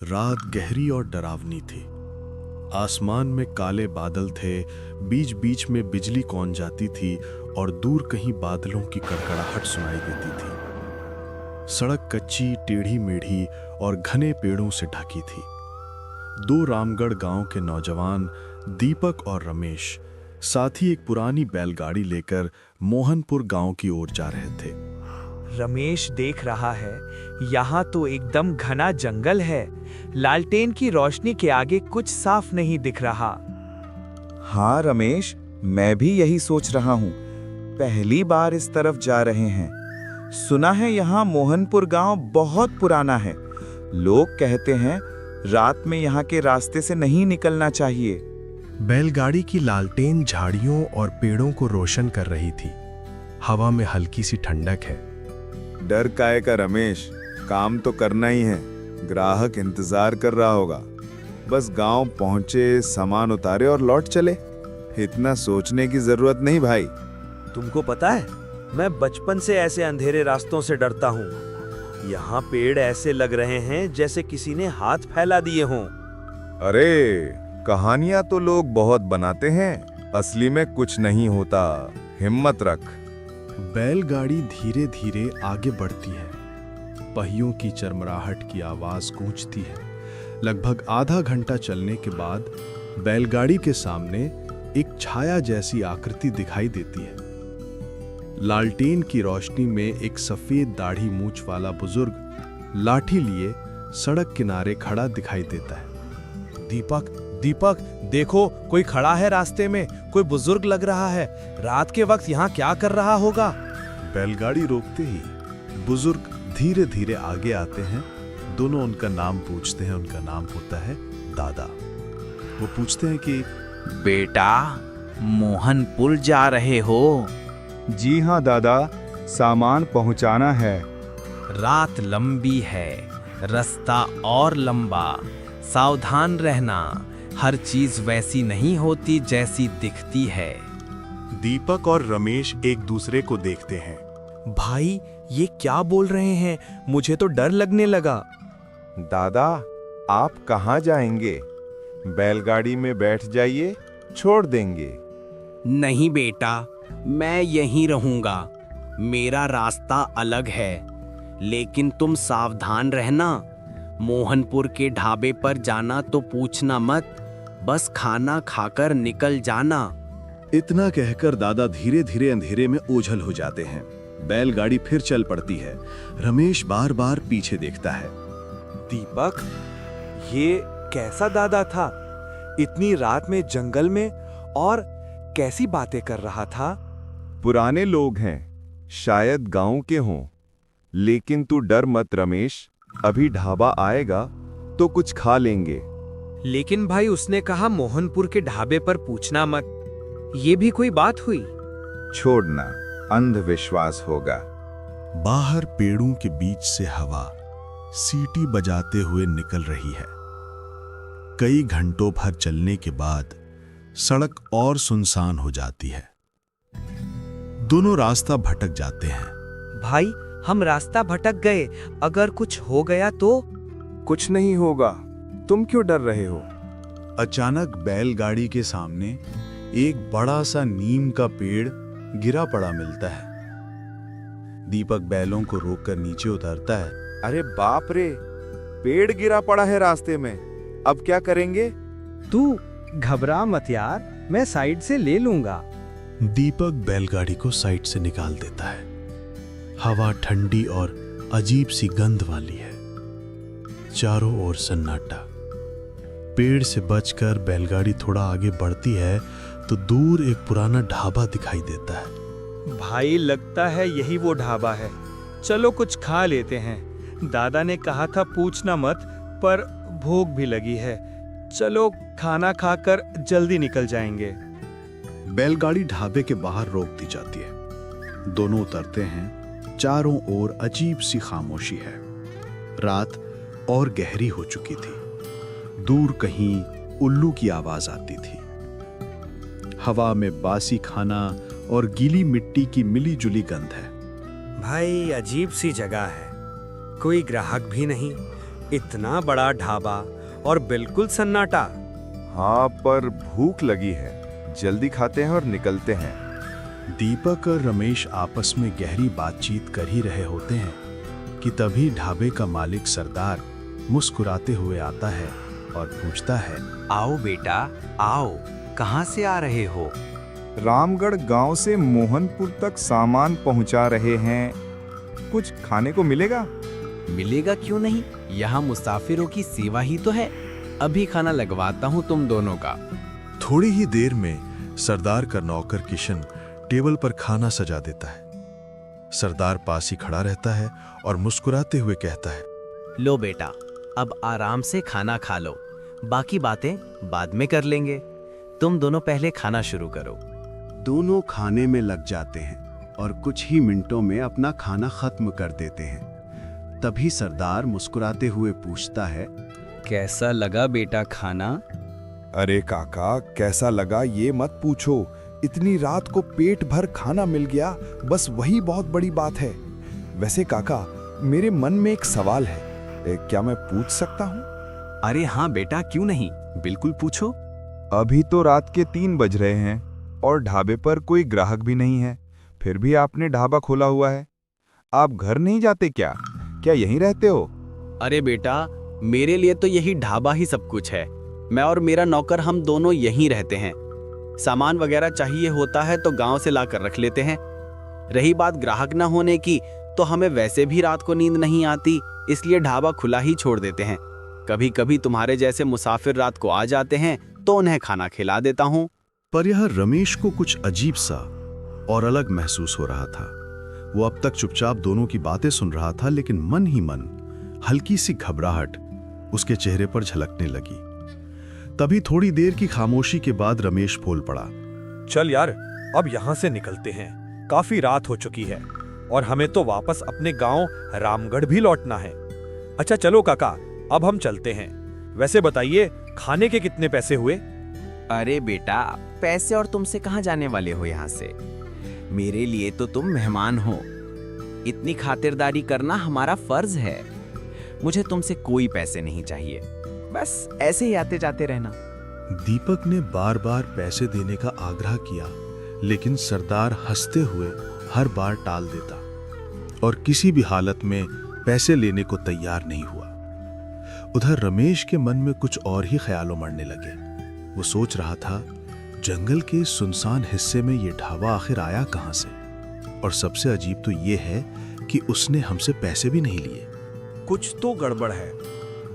रात गहरी और डरावनी थी। आसमान में काले बादल थे, बीच बीच में बिजली कौन जाती थी और दूर कहीं बादलों की कड़कड़ाहट सुनाई देती थी। सड़क कच्ची, टेढ़ी मेढ़ी और घने पेड़ों से ढकी थी। दो रामगढ़ गांव के नौजवान दीपक और रमेश साथ ही एक पुरानी बैलगाड़ी लेकर मोहनपुर गांव की ओर जा रहे थे। रमेश देख रहा है, यहाँ तो एकदम घना जंगल है। लालटेन की रोशनी के आगे कुछ साफ नहीं दिख रहा। हाँ रमेश, मैं भी यही सोच रहा हूँ। पहली बार इस तरफ जा रहे हैं। सुना है यहाँ मोहनपुर गांव बहुत पुराना है। लोग कहते हैं रात में यहाँ के रास्ते से नहीं निकलना चाहिए। बैलगाड़ी की लालटेन झाड़ियों और पेड़ों को रोशन कर रही थी। हवा में हल्की सी ठंडक है। डर काहे का रमेश, काम तो करना ही है। ग्राहक इंतजार कर रहा होगा। बस गांव पहुंचे, सामान उतारे और लौट चले। इतना सोचने की जरूरत नहीं भाई। तुमको पता है, मैं बचपन से ऐसे अंधेरे रास्तों से डरता हूँ। यहाँ पेड़ ऐसे लग रहे हैं जैसे किसी ने हाथ फैला दिए हों। अरे, कहानियां तो लोग बहुत बनाते हैं, असली में कुछ नहीं होता। हिम्मत रख। बैलगाड़ी धीरे धीरे आगे बढ़ती है। पहियों की चरमराहट की आवाज गूंजती है। लगभग आधा घंटा चलने के बाद बैलगाड़ी के सामने एक छाया जैसी आकृति दिखाई देती है। लालटेन की रोशनी में एक सफेद दाढ़ी मूंछ वाला बुजुर्ग लाठी लिए सड़क किनारे खड़ा दिखाई देता है। दीपक, देखो, कोई खड़ा है रास्ते में। कोई बुजुर्ग लग रहा है। रात के वक्त यहाँ क्या कर रहा होगा? बैलगाड़ी रोकते ही बुजुर्ग धीरे धीरे आगे आते हैं। दोनों उनका नाम पूछते हैं। उनका नाम होता है दादा। वो पूछते हैं कि बेटा, मोहनपुर जा रहे हो? जी हाँ दादा, सामान पहुंचाना है। रात लंबी है, रास्ता और लंबा। सावधान रहना, हर चीज वैसी नहीं होती जैसी दिखती है। दीपक और रमेश एक दूसरे को देखते हैं। भाई, ये क्या बोल रहे हैं? मुझे तो डर लगने लगा। दादा, आप कहाँ जाएंगे? बैलगाड़ी में बैठ जाइए, छोड़ देंगे। नहीं बेटा, मैं यहीं रहूंगा। मेरा रास्ता अलग है, लेकिन तुम सावधान रहना। मोहनपुर के ढाबे पर जाना तो पूछना मत, बस खाना खाकर निकल जाना। इतना कहकर दादा धीरे धीरे अंधेरे में ओझल हो जाते हैं। बैलगाड़ी फिर चल पड़ती है। रमेश बार बार पीछे देखता है। दीपक, ये कैसा दादा था? इतनी रात में जंगल में, और कैसी बातें कर रहा था? पुराने लोग हैं, शायद गांव के हों। लेकिन तू डर मत रमेश, अभी ढाबा आएगा तो कुछ खा लेंगे। लेकिन भाई, उसने कहा मोहनपुर के ढाबे पर पूछना मत। ये भी कोई बात हुई? छोड़ना, अंधविश्वास होगा। बाहर पेड़ों के बीच से हवा सीटी बजाते हुए निकल रही है। कई घंटों भर चलने के बाद सड़क और सुनसान हो जाती है। दोनों रास्ता भटक जाते हैं। भाई, हम रास्ता भटक गए। अगर कुछ हो गया तो? कुछ नहीं होगा, तुम क्यों डर रहे हो? अचानक बैलगाड़ी के सामने एक बड़ा सा नीम का पेड़ गिरा पड़ा मिलता है। दीपक बैलों को रोककर नीचे उतरता है। अरे बाप रे, पेड़ गिरा पड़ा है रास्ते में। अब क्या करेंगे? तू घबरा मत यार, मैं साइड से ले लूंगा। दीपक बैलगाड़ी को साइड से निकाल देता है। हवा ठंडी और अजीब सी गंध वाली है। चारों ओर सन्नाटा। पेड़ से बचकर बैलगाड़ी थोड़ा आगे बढ़ती है तो दूर एक पुराना ढाबा दिखाई देता है। भाई, लगता है यही वो ढाबा है। चलो कुछ खा लेते हैं। दादा ने कहा था पूछना मत, पर भूख भी लगी है। चलो खाना खाकर जल्दी निकल जाएंगे। बैलगाड़ी ढाबे के बाहर रोक दी जाती है। दोनों उतरते हैं। चारों ओर अजीब सी खामोशी है। रात और गहरी हो चुकी थी। दूर कहीं उल्लू की आवाज आती थी। हवा में बासी खाना और गीली मिट्टी की मिली-जुली गंध है। भाई, अजीब सी जगह है। कोई ग्राहक भी नहीं, इतना बड़ा ढाबा और बिल्कुल सन्नाटा। हाँ, पर भूख लगी है, जल्दी खाते हैं और निकलते हैं। दीपक और रमेश आपस में गहरी बातचीत कर ही रहे होते हैं कि तभी ढाबे का मालिक सरदार मुस्कुराते हुए आता है और पूछता है, आओ बेटा, आओ। कहाँ से आ रहे हो? रामगढ़ गांव से मोहनपुर तक सामान पहुंचा रहे हैं। कुछ खाने को मिलेगा? मिलेगा क्यों नहीं, यहाँ मुसाफिरों की सेवा ही तो है। अभी खाना लगवाता हूँ तुम दोनों का। थोड़ी ही देर में सरदार का नौकर किशन टेबल पर खाना सजा देता है। सरदार पास ही खड़ा रहता है और मुस्कुराते हुए कहता है, लो बेटा, अब आराम से खाना खा लो, बाकी बातें बाद में कर लेंगे। तुम दोनों पहले खाना शुरू करो। दोनों खाने में लग जाते हैं और कुछ ही मिनटों में अपना खाना खत्म कर देते हैं। तभी सरदार मुस्कुराते हुए पूछता है, कैसा लगा बेटा खाना? अरे काका, कैसा लगा ये मत पूछो। इतनी रात को पेट भर खाना मिल गया, बस वही बहुत बड़ी बात है। वैसे काका, मेरे मन में एक सवाल है, क्या मैं पूछ सकता हूँ? अरे हाँ बेटा, क्यों नहीं, बिल्कुल पूछो। अभी तो रात के 3 बज रहे हैं और ढाबे पर कोई ग्राहक भी नहीं है, फिर भी आपने ढाबा खोला हुआ है। आप घर नहीं जाते क्या? क्या यहीं रहते हो? अरे बेटा, मेरे लिए तो यही ढाबा ही सब कुछ है। मैं और मेरा नौकर हम दोनों यहीं रहते हैं। सामान वगैरह चाहिए होता है तो गांव से लाकर रख लेते हैं। रही बात ग्राहक न होने की, तो हमें वैसे भी रात को नींद नहीं आती, इसलिए ढाबा खुला ही छोड़ देते हैं। कभी कभी तुम्हारे जैसे मुसाफिर रात को आ जाते हैं तो उन्हें खाना खिला देता हूँ। पर यह रमेश को कुछ अजीब सा और अलग महसूस हो रहा था। वो अब तक चुपचाप दोनों की बातें सुन रहा था, लेकिन मन ही मन हल्की सी घबराहट उसके चेहरे पर झलकने लगी। तभी थोड़ी देर की खामोशी के बाद रमेश बोल पड़ा, चल यार, अब यहाँ से निकलते हैं। काफी रात हो चुकी है और हमें तो वापस अपने गांव रामगढ़ भी लौटना है। अच्छा चलो काका, अब हम चलते हैं। वैसे बताइए, खाने के कितने पैसे हुए? अरे बेटा, पैसे और तुमसे कहाँ जाने वाले हो यहाँ से? मेरे लिए तो तुम मेहमान हो। इतनी खातिरदारी करना हमारा फर्ज है। मुझे तुमसे कोई पैसे नहीं चाहिए, बस ऐसे ही आते जाते रहना। दीपक ने बार बार पैसे देने का आग्रह किया, लेकिन सरदार हंसते हुए हर बार टाल देता और किसी भी हालत में पैसे लेने को तैयार नहीं हुआ। उधर रमेश के मन में कुछ और ही ख्याल उमड़ने लगे। वो सोच रहा था, जंगल के सुनसान हिस्से में ये ढाबा आखिर आया कहां से? और सबसे अजीब तो ये है कि उसने हमसे पैसे भी नहीं लिए। कुछ तो गड़बड़ है,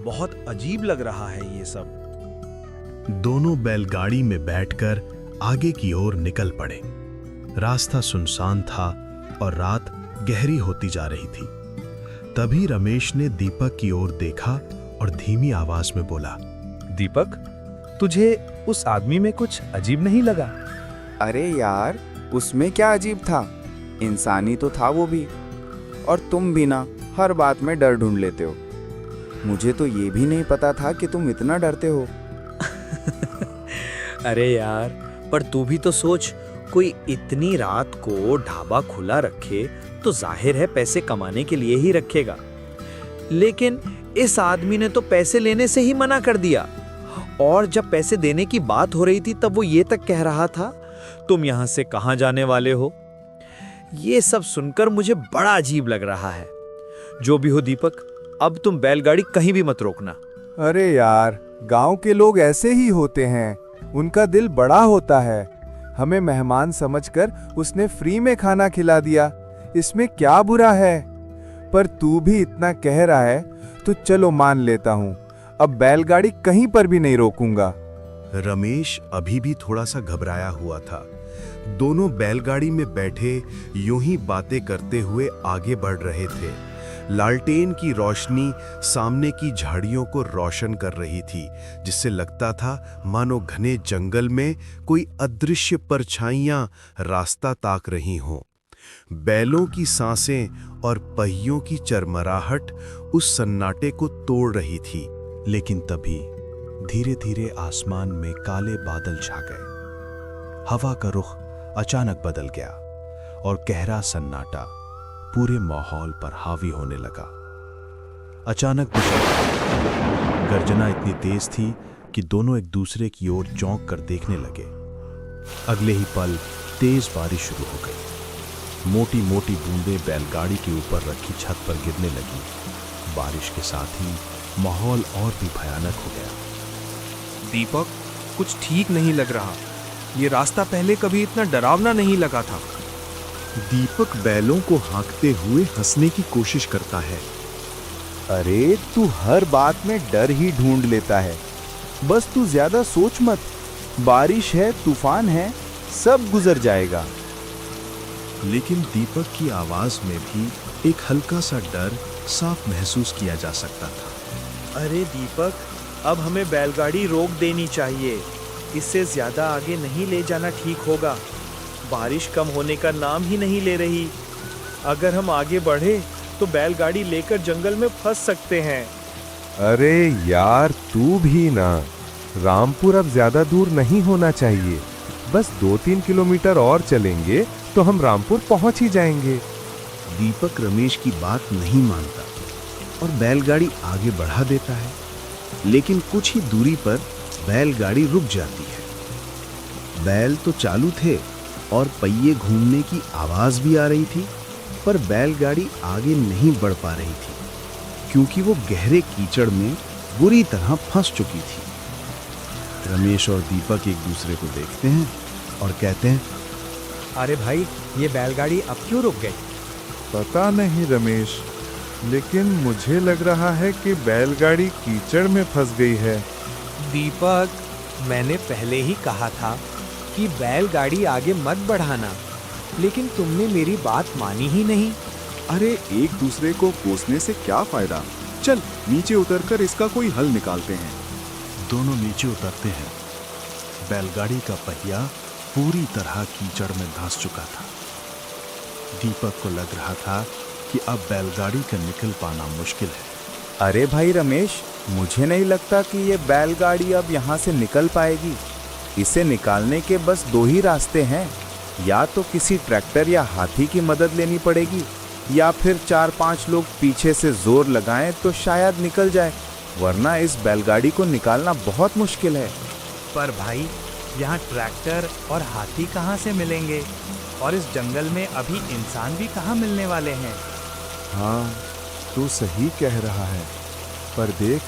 बहुत अजीब लग रहा है ये सब। दोनों बैलगाड़ी में बैठकर आगे की ओर निकल पड़े। रास्ता सुनसान था और रात गहरी होती जा रही थी। तभी रमेश ने दीपक की ओर देखा और धीमी आवाज में बोला, दीपक, तुझे उस आदमी में कुछ अजीब नहीं लगा? अरे यार, उसमें क्या अजीब था? इंसानी तो था वो भी। और तुम भी ना हर बात में डर ढूंढ लेते हो। मुझे तो ये भी नहीं पता था कि तुम इतना डरते हो। अरे यार, पर तू भी तो सोच, कोई इतनी रात को ढाबा खुला रखे तो जाहिर है पैसे कमाने के लिए ही रखेगा। लेकिन इस आदमी ने तो पैसे लेने से ही मना कर दिया, और जब पैसे देने की बात हो रही थी तब वो ये तक कह रहा था, तुम यहां से कहां जाने वाले हो? ये सब सुनकर मुझे बड़ा अजीब लग रहा है। जो भी हो दीपक, अब तुम बैलगाड़ी कहीं भी मत रोकना। अरे यार, गांव के लोग ऐसे ही होते हैं, उनका दिल बड़ा होता है। हमें मेहमान समझकर उसने फ्री में खाना खिला दिया, इसमें क्या बुरा है? पर तू भी इतना कह रहा है तो चलो मान लेता हूँ, अब बैलगाड़ी कहीं पर भी नहीं रोकूंगा। रमेश अभी भी थोड़ा सा घबराया हुआ था। दोनों बैलगाड़ी में बैठे यूं ही बातें करते हुए आगे बढ़ रहे थे। लालटेन की रोशनी सामने की झाड़ियों को रोशन कर रही थी, जिससे लगता था मानो घने जंगल में कोई अदृश्य परछाइयां रास्ता ताक रही हों। बैलों की सांसें और पहियों की चरमराहट उस सन्नाटे को तोड़ रही थी। लेकिन तभी धीरे धीरे आसमान में काले बादल छा गए। हवा का रुख अचानक बदल गया और गहरा सन्नाटा पूरे माहौल पर हावी होने लगा। अचानक बिजली कड़की। गर्जना इतनी तेज थी कि दोनों एक दूसरे की ओर चौंक कर देखने लगे। अगले ही पल तेज बारिश शुरू हो गई। मोटी मोटी बूंदें बैलगाड़ी के ऊपर रखी छत पर गिरने लगी। बारिश के साथ ही माहौल और भी भयानक हो गया। दीपक, कुछ ठीक नहीं लग रहा। ये रास्ता पहले कभी इतना डरावना नहीं लगा था। दीपक बैलों को हाँकते हुए हंसने की कोशिश करता है। अरे तू हर बात में डर ही ढूंढ लेता है। बस तू ज्यादा सोच मत। बारिश है, तूफान है, सब गुजर जाएगा। लेकिन दीपक की आवाज में भी एक हल्का सा डर साफ महसूस किया जा सकता था। अरे दीपक, अब हमें बैलगाड़ी रोक देनी चाहिए। इससे ज्यादा आगे नहीं ले जाना ठीक होगा। बारिश कम होने का नाम ही नहीं ले रही। अगर हम आगे बढ़े तो बैलगाड़ी लेकर जंगल में फंस सकते हैं। अरे यार, तू भी ना। रामपुर अब ज्यादा दूर नहीं होना चाहिए। बस 2-3 किलोमीटर और चलेंगे तो हम रामपुर पहुंच ही जाएंगे। दीपक रमेश की बात नहीं मानता और बैलगाड़ी आगे बढ़ा देता है। लेकिन कुछ ही दूरी पर बैलगाड़ी रुक जाती है। बैल तो चालू थे और पहिए घूमने की आवाज भी आ रही थी, पर बैलगाड़ी आगे नहीं बढ़ पा रही थी क्योंकि वो गहरे कीचड़ में बुरी तरह फंस चुकी थी। रमेश और दीपक एक दूसरे को देखते हैं और कहते हैं, अरे भाई, ये बैलगाड़ी अब क्यों रुक गई? पता नहीं रमेश, लेकिन मुझे लग रहा है कि बैलगाड़ी कीचड़ में फंस गई है। दीपक, मैंने पहले ही कहा था कि बैलगाड़ी आगे मत बढ़ाना, लेकिन तुमने मेरी बात मानी ही नहीं। अरे एक दूसरे को कोसने से क्या फायदा। चल नीचे उतरकर इसका कोई हल निकालते हैं। दोनों नीचे उतरते हैं। बैलगाड़ी का पहिया पूरी तरह कीचड़ में धंस चुका था। दीपक को लग रहा था कि अब बैलगाड़ी का निकल पाना मुश्किल है। अरे भाई रमेश, मुझे नहीं लगता कि ये बैलगाड़ी अब यहाँ से निकल पाएगी। इसे निकालने के बस 2 ही रास्ते हैं। या तो किसी ट्रैक्टर या हाथी की मदद लेनी पड़ेगी, या फिर 4-5 लोग पीछे से जोर लगाएं तो शायद निकल जाए, वरना इस बैलगाड़ी को निकालना बहुत मुश्किल है। पर भाई, यहाँ ट्रैक्टर और हाथी कहाँ से मिलेंगे? और इस जंगल में अभी इंसान भी कहाँ मिलने वाले हैं? हाँ, तू सही कह रहा है। पर देख,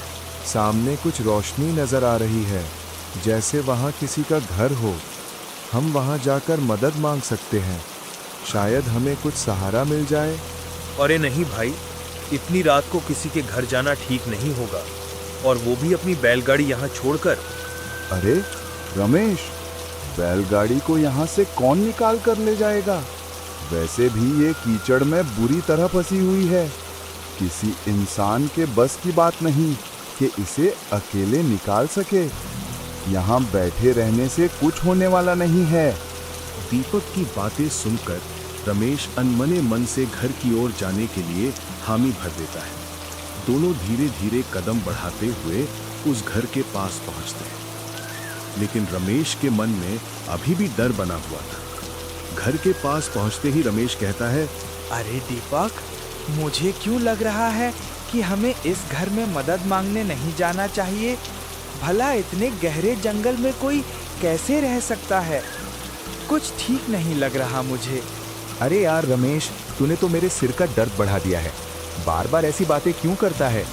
सामने कुछ रोशनी नजर आ रही है, जैसे वहाँ किसी का घर हो। हम वहाँ जाकर मदद मांग सकते हैं। शायद हमें कुछ सहारा मिल जाए। अरे नहीं भाई, इतनी रात को किसी के घर जाना ठीक नहीं होगा, और वो भी अपनी बैलगाड़ी यहाँ छोड़कर। अरे रमेश, बैलगाड़ी को यहाँ से कौन निकाल कर ले जाएगा? वैसे भी ये कीचड़ में बुरी तरह फंसी हुई है। किसी इंसान के बस की बात नहीं कि इसे अकेले निकाल सके। यहाँ बैठे रहने से कुछ होने वाला नहीं है। दीपक की बातें सुनकर रमेश अनमने मन से घर की ओर जाने के लिए हामी भर देता है। दोनों धीरे धीरे कदम बढ़ाते हुए उस घर के पास पहुंचते हैं। लेकिन रमेश के मन में अभी भी डर बना हुआ था। घर के पास पहुंचते ही रमेश कहता है, अरे दीपक, मुझे क्यों लग रहा है कि हमें इस घर में मदद मांगने नहीं जाना चाहिए। भला इतने गहरे जंगल में कोई कैसे रह सकता है? कुछ ठीक नहीं लग रहा मुझे। अरे यार रमेश, तूने तो मेरे सिर का दर्द बढ़ा दिया है। बार बार ऐसी बातें क्यों करता है?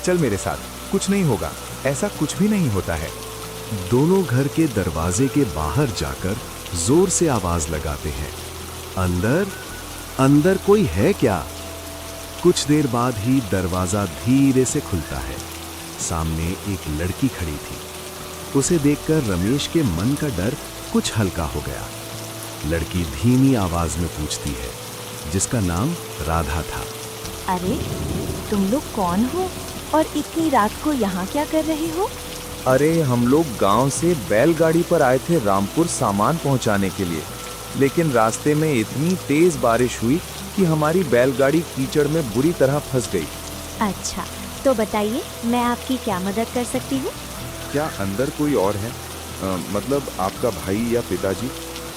चल मेरे साथ, कुछ नहीं होगा। ऐसा कुछ भी नहीं होता है। दोनों घर के दरवाजे के बाहर जाकर जोर से आवाज लगाते हैं, अंदर अंदर कोई है क्या? कुछ देर बाद ही दरवाजा धीरे से खुलता है। सामने एक लड़की खड़ी थी। उसे देखकर रमेश के मन का डर कुछ हल्का हो गया। लड़की धीमी आवाज में पूछती है, जिसका नाम राधा था। अरे तुम लोग कौन हो और इतनी रात को यहाँ क्या कर रहे हो? अरे हम लोग गांव से बैलगाड़ी पर आए थे रामपुर सामान पहुंचाने के लिए, लेकिन रास्ते में इतनी तेज बारिश हुई कि हमारी बैलगाड़ी कीचड़ में बुरी तरह फंस गई। अच्छा, तो बताइए मैं आपकी क्या मदद कर सकती हूँ? क्या अंदर कोई और है? मतलब आपका भाई या पिताजी?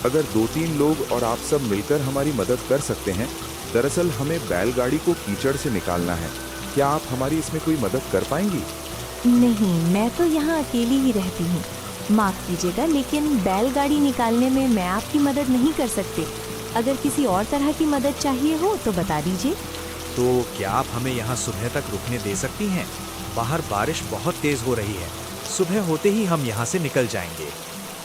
अगर 2-3 लोग और आप सब मिलकर हमारी मदद कर सकते हैं। दरअसल हमें बैलगाड़ी को कीचड़ से निकालना है। क्या आप हमारी इसमें कोई मदद कर पाएंगी? नहीं, मैं तो यहाँ अकेली ही रहती हूँ। माफ कीजिएगा, लेकिन बैलगाड़ी निकालने में मैं आपकी मदद नहीं कर सकती। अगर किसी और तरह की मदद चाहिए हो तो बता दीजिए। तो क्या आप हमें यहाँ सुबह तक रुकने दे सकती हैं? बाहर बारिश बहुत तेज हो रही है। सुबह होते ही हम यहाँ से निकल जाएंगे।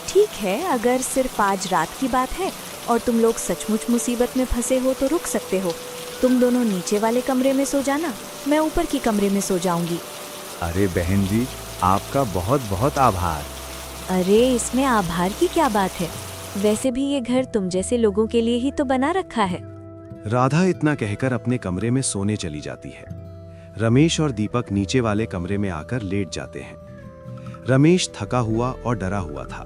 ठीक है, अगर सिर्फ आज रात की बात है और तुम लोग सचमुच मुसीबत में फंसे हो तो रुक सकते हो। तुम दोनों नीचे वाले कमरे में सो जाना, मैं ऊपर की कमरे में सो जाऊंगी। अरे बहन जी, आपका बहुत बहुत आभार। अरे इसमें आभार की क्या बात है? वैसे भी ये घर तुम जैसे लोगों के लिए ही तो बना रखा है। राधा इतना कहकर अपने कमरे में सोने चली जाती है। रमेश और दीपक नीचे वाले कमरे में आकर लेट जाते हैं। रमेश थका हुआ और डरा हुआ था,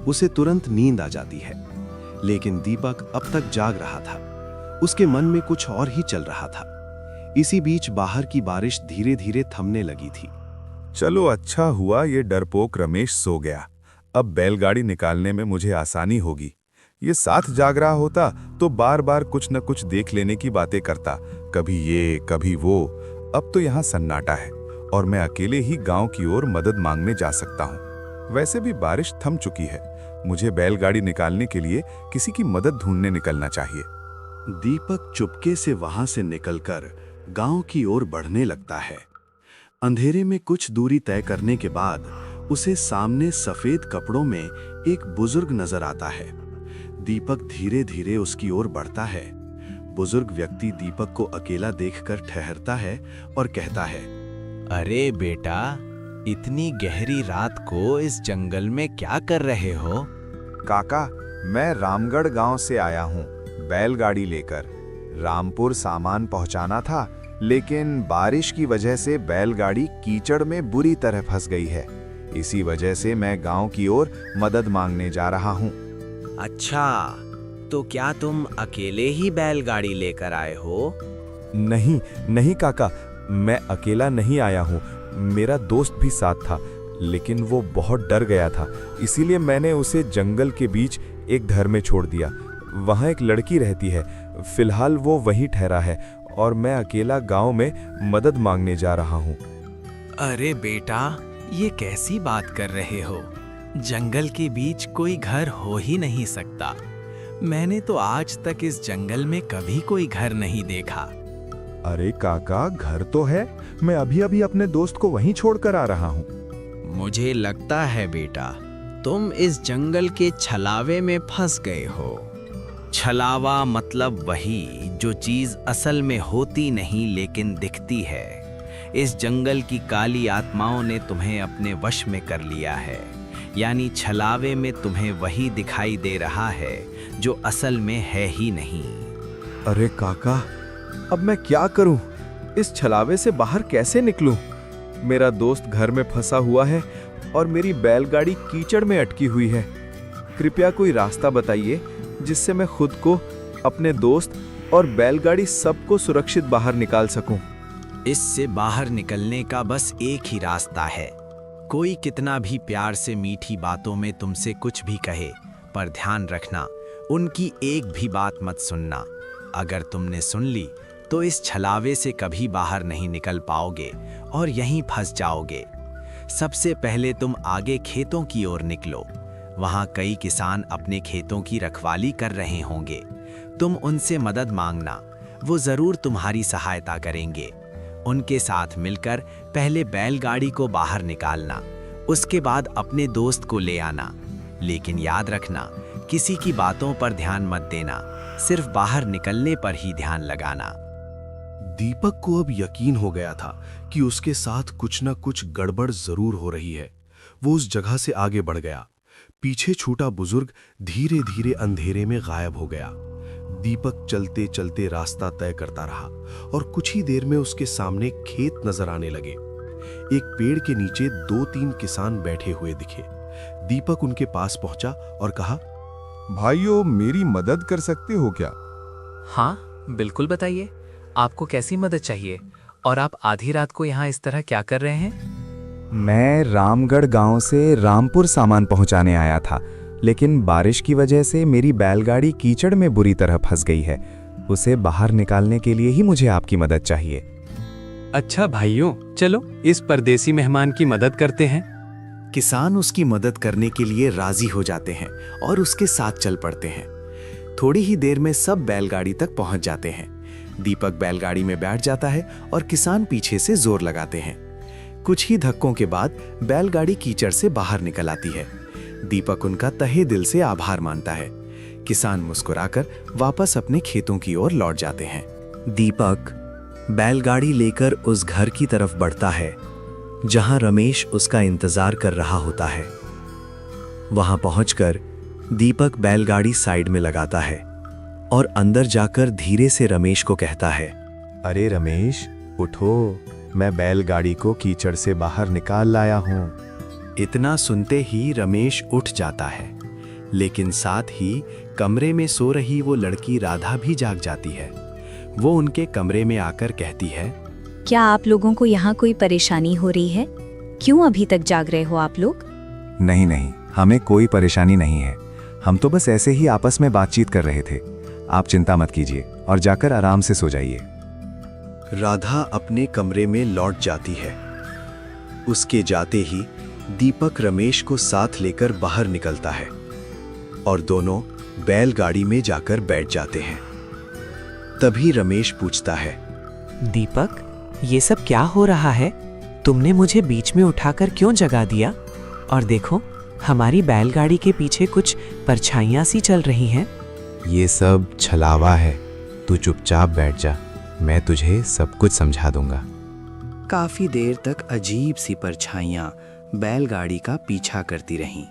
उसे तुरंत नींद आ जाती है। लेकिन दीपक अब तक जाग रहा था, उसके मन में कुछ और ही चल रहा था। इसी बीच बाहर की बारिश धीरे धीरे थमने लगी थी। चलो अच्छा हुआ ये डरपोक रमेश सो गया। अब बैलगाड़ी निकालने में मुझे आसानी होगी। ये साथ जाग रहा होता तो बार बार कुछ न कुछ देख लेने की बातें करता, कभी ये कभी वो। अब तो यहाँ सन्नाटा है और मैं अकेले ही गांव की ओर मदद मांगने जा सकता हूँ। वैसे भी बारिश थम चुकी है, मुझे बैलगाड़ी निकालने के लिए किसी की मदद ढूंढने निकलना चाहिए। दीपक चुपके से वहां से निकलकर गांव की ओर बढ़ने लगता है। अंधेरे में कुछ दूरी तय करने के बाद उसे सामने सफेद कपड़ों में एक बुजुर्ग नजर आता है। दीपक धीरे धीरे उसकी ओर बढ़ता है। बुजुर्ग व्यक्ति दीपक को अकेला देखकर ठहरता है और कहता है, अरे बेटा, इतनी गहरी रात को इस जंगल में क्या कर रहे हो? काका, मैं रामगढ़ गांव से आया हूँ बैलगाड़ी लेकर। रामपुर सामान पहुंचाना था, लेकिन बारिश की वजह से बैलगाड़ी कीचड़ में बुरी तरह फंस गई है। इसी वजह से मैं गांव की ओर मदद मांगने जा रहा हूँ। अच्छा, तो क्या तुम अकेले ही बैलगाड़ी लेकर आए हो? नहीं नहीं काका, मैं अकेला नहीं आया हूँ। मेरा दोस्त भी साथ था, लेकिन वो बहुत डर गया था, इसीलिए मैंने उसे जंगल के बीच एक घर में छोड़ दिया। वहाँ एक लड़की रहती है, फिलहाल वो वहीं ठहरा है और मैं अकेला गांव में मदद मांगने जा रहा हूँ। अरे बेटा, ये कैसी बात कर रहे हो? जंगल के बीच कोई घर हो ही नहीं सकता। मैंने तो आज तक इस जंगल में कभी कोई घर नहीं देखा। अरे काका, घर तो है, मैं अभी अभी अपने दोस्त को वहीं छोड़कर आ रहा हूँ। मुझे लगता है बेटा, तुम इस जंगल के छलावे में फंस गए हो। छलावा मतलब वही जो चीज असल में होती नहीं लेकिन दिखती है। इस जंगल की काली आत्माओं ने तुम्हें अपने वश में कर लिया है, यानी छलावे में तुम्हें वही दिखाई दे रहा है जो असल में है ही नहीं। अरे काका, अब मैं क्या करूं? इस छलावे से बाहर कैसे निकलूं? मेरा दोस्त घर में फंसा हुआ है और मेरी बैलगाड़ी कीचड़ में अटकी हुई है। कृपया कोई रास्ता बताइए जिससे मैं खुद को, अपने दोस्त और बैलगाड़ी सबको सुरक्षित बाहर निकाल सकूं। इससे बाहर निकलने का बस एक ही रास्ता है। कोई कितना भी प्यार से मीठी बातों में तुमसे कुछ भी कहे, पर ध्यान रखना, उनकी एक भी बात मत सुनना। अगर तुमने सुन ली तो इस छलावे से कभी बाहर नहीं निकल पाओगे और यहीं फंस जाओगे। सबसे पहले तुम आगे खेतों की ओर निकलो। वहां कई किसान अपने खेतों की रखवाली कर रहे होंगे। तुम उनसे मदद मांगना, वो जरूर तुम्हारी सहायता करेंगे। उनके साथ मिलकर पहले बैलगाड़ी को बाहर निकालना, उसके बाद अपने दोस्त को ले आना। लेकिन याद रखना, किसी की बातों पर ध्यान मत देना, सिर्फ बाहर निकलने पर ही ध्यान लगाना। दीपक को अब यकीन हो गया था कि उसके साथ कुछ न कुछ गड़बड़ जरूर हो रही है। वो उस जगह से आगे बढ़ गया। पीछे छूटा बुजुर्ग धीरे धीरे अंधेरे में गायब हो गया। दीपक चलते चलते रास्ता तय करता रहा और कुछ ही देर में उसके सामने खेत नजर आने लगे। एक पेड़ के नीचे 2-3 किसान बैठे हुए दिखे। दीपक उनके पास पहुंचा और कहा, भाइयों, मेरी मदद कर सकते हो क्या? हाँ, बिल्कुल बताइए, आपको कैसी मदद चाहिए और आप आधी रात को यहाँ इस तरह क्या कर रहे हैं? मैं रामगढ़ गांव से रामपुर सामान पहुंचाने आया था, लेकिन बारिश की वजह से मेरी बैलगाड़ी कीचड़ में बुरी तरह फंस गई है। उसे बाहर निकालने के लिए ही मुझे आपकी मदद चाहिए। अच्छा भाइयों, चलो इस परदेसी मेहमान की मदद करते हैं। किसान उसकी मदद करने के लिए राजी हो जाते हैं और उसके साथ चल पड़ते हैं। थोड़ी ही देर में सब बैलगाड़ी तक पहुंच जाते हैं। दीपक बैलगाड़ी में बैठ जाता है और किसान पीछे से जोर लगाते हैं। कुछ ही धक्कों के बाद बैलगाड़ी कीचड़ से बाहर निकल आती है। दीपक उनका तहे दिल से आभार मानता है। किसान मुस्कुराकर वापस अपने खेतों की ओर लौट जाते हैं। दीपक बैलगाड़ी लेकर उस घर की तरफ बढ़ता है जहां रमेश उसका इंतजार कर रहा होता है। वहां पहुंचकर दीपक बैलगाड़ी साइड में लगाता है और अंदर जाकर धीरे से रमेश को कहता है, अरे रमेश, उठो, मैं बैलगाड़ी को कीचड़ से बाहर निकाल लाया हूँ। इतना सुनते ही रमेश उठ जाता है, लेकिन साथ ही कमरे में सो रही वो लड़की राधा भी जाग जाती है। वो उनके कमरे में आकर कहती है, क्या आप लोगों को यहाँ कोई परेशानी हो रही है? क्यों अभी तक जाग रहे हो आप लोग? नहीं नहीं, हमें कोई परेशानी नहीं है। हम तो बस ऐसे ही आपस में बातचीत कर रहे थे। आप चिंता मत कीजिए और जाकर आराम से सो जाइए। राधा अपने कमरे में लौट जाती है। उसके जाते ही दीपक रमेश को साथ लेकर बाहर निकलता है और दोनों बैलगाड़ी में जाकर बैठ जाते हैं। तभी रमेश पूछता है, दीपक, ये सब क्या हो रहा है? तुमने मुझे बीच में उठाकर क्यों जगा दिया? और देखो, हमारी बैलगाड़ी के पीछे कुछ परछाइयां सी चल रही हैं। ये सब छलावा है, तू चुपचाप बैठ जा, मैं तुझे सब कुछ समझा दूंगा। काफी देर तक अजीब सी परछाइयां बैलगाड़ी का पीछा करती रहीं।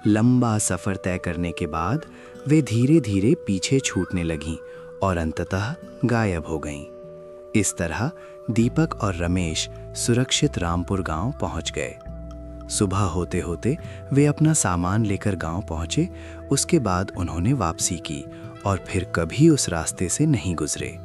लंबा सफर तय करने के बाद वे धीरे धीरे पीछे छूटने लगीं और अंततः गायब हो गईं। इस तरह दीपक और रमेश सुरक्षित रामपुर गांव पहुंच गए। सुबह होते होते वे अपना सामान लेकर गांव पहुंचे। उसके बाद उन्होंने वापसी की और फिर कभी उस रास्ते से नहीं गुजरे।